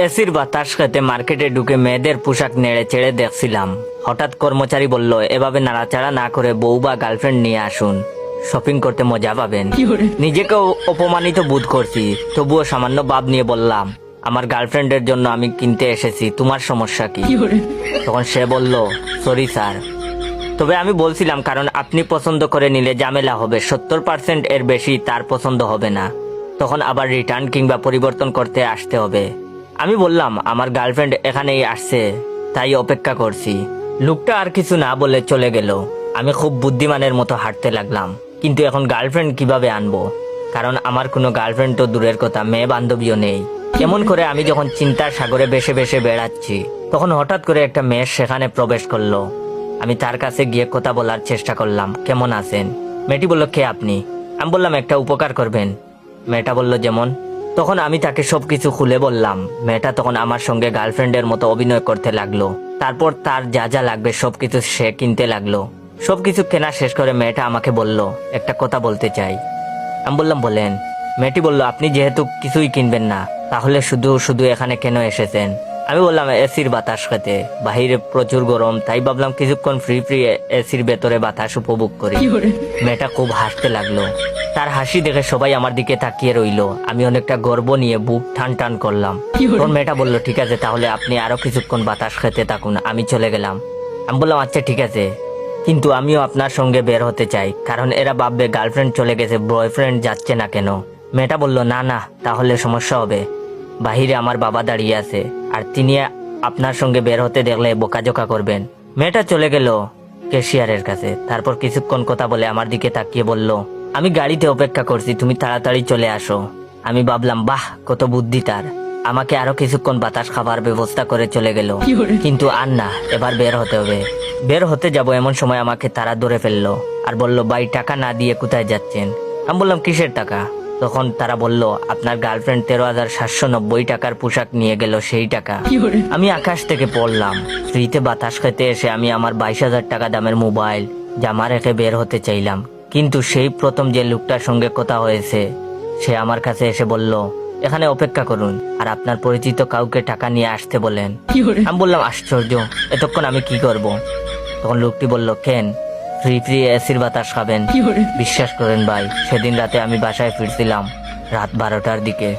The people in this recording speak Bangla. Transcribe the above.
এসির বাতাস খেতে মার্কেটে ঢুকে মেয়েদের পোশাক নেড়ে চেড়ে দেখছিলাম। হঠাৎ কর্মচারী বলল, এভাবে নাড়াচাড়া না করে বউ বা গার্লফ্রেন্ড নিয়ে আসুন, শপিং করতে মজা পাবেন। নিজেকেও অপমানিত বোধ করছি, তবুও সামান্য ভাব নিয়ে বললাম, আমার গার্লফ্রেন্ডের জন্য আমি কিনতে এসেছি, তোমার সমস্যা কি? তখন সে বলল, সরি স্যার, তবে আমি বলছিলাম কারণ আপনি পছন্দ করে নিলে ঝামেলা হবে, 70% এর বেশি তার পছন্দ হবে না, তখন আবার রিটার্ন কিংবা পরিবর্তন করতে আসতে হবে। আমি বললাম, আমার গার্লফ্রেন্ড এখানেই আসছে, তাই অপেক্ষা করছি। লোকটা আর কিছু না বলে চলে গেল। আমি খুব বুদ্ধিমানের মতো হাঁটতে লাগলাম, কিন্তু এখন গার্লফ্রেন্ড কিভাবে আনবো? কারণ আমার কোনো গার্লফ্রেন্ড তো দূরের কথা, মেয়ে বান্ধবীও নেই। কেমন করে আমি যখন চিন্তার সাগরে ভেসে ভেসে বেড়াচ্ছি, তখন হঠাৎ করে একটা মেয়ে সেখানে প্রবেশ করলো। আমি তার কাছে গিয়ে কথা বলার চেষ্টা করলাম, কেমন আছেন? মেয়েটি বলল, কে আপনি? আমি বললাম, একটা উপকার করবেন। মেয়েটা বলল, যেমন? তখন আমি তাকে সবকিছু খুলে বললাম। মেয়েটা তখন আমার সঙ্গে গার্লফ্রেন্ডের মতো অভিনয় করতে লাগলো। তারপর তার যা যা লাগবে সবকিছু সে কিনতে লাগলো। সবকিছু কেনা শেষ করে মেয়েটা আমাকে বলল, একটা কথা বলতে চাই। আমি বললাম, বলেন। মেয়েটি বলল, আপনি যেহেতু কিছুই কিনবেন না, তাহলে শুধু শুধু এখানে কেন এসেছেন? আমি বললাম, এসির বাতাস খেতে, বাহিরে প্রচুর গরম, তাই ভাবলাম কিছুক্ষণ ফ্রি ফ্রি এসির ভেতরে বাতাস উপভোগ করি। মেয়েটা খুব হাসতে লাগলো। তার হাসি দেখে সবাই আমার দিকে তাকিয়ে রইলো। আমি অনেকটা গর্ব নিয়ে বুক টান টান করলাম। তখন মেয়েটা বলল, ঠিক আছে, তাহলে আপনি আরো কিছুক্ষণ বাতাস খেতে থাকুন, আমি চলে গেলাম। আমি বললাম, আচ্ছা ঠিক আছে, কিন্তু আমিও আপনার সঙ্গে বের হতে চাই, কারণ এরা ভাববে গার্লফ্রেন্ড চলে গেছে, বয়ফ্রেন্ড যাচ্ছে না কেন? মেয়েটা বলল, না না, তাহলে সমস্যা হবে। বাহিরে আমার বাবা দাঁড়িয়ে আছে, আর তিনি আপনার সঙ্গে বের হতে দেখলে বোকাজোকা করবেন। মেয়েটা চলে গেল ক্যাশিয়ারের কাছে। তারপর কিছুক্ষণ কথা বলে আমার দিকে তাকিয়ে বলল, আমি গাড়িতে অপেক্ষা করছি, তুমি তাড়াতাড়ি চলে আসো। আমি ভাবলাম, বাহ, কত বুদ্ধি তার। আমাকে আরো কিছুক্ষণ বাতাস খাবার ব্যবস্থা করে চলে গেল। কিন্তু আর না, এবার বের হতে হবে। বের হতে যাব এমন সময় আমাকে তারা ধরে ফেললো আর বলল, ভাই, টাকা না দিয়ে কোথায় যাচ্ছেন? আমি বললাম, কিসের টাকা? তখন তারা বলল, আপনার গার্লফ্রেন্ড 13,790 টাকার পোশাক নিয়ে গেল, সেই টাকা। আমি আকাশ থেকে পড়লাম। ফ্রিতে বাতাস খেতে এসে আমি আমার 22,000 টাকা দামের মোবাইল, জামা রেখে বের হতে চাইলাম, কিন্তু সেই প্রথম যে লোকটার সঙ্গে কথা হয়েছে, সে আমার কাছে এসে বলল, এখানে অপেক্ষা করুন, আর আপনার পরিচিত কাউকে টাকা নিয়ে আসতে বলেন। আমি বললাম, আশ্চর্য, এতক্ষণ আমি কি করব? তখন লোকটি বলল, কেন, ফ্রি ফ্রি এসির বাতাস খাবেন? বিশ্বাস করেন ভাই, সেদিন রাতে আমি বাসায় ফিরছিলাম রাত 12টার দিকে।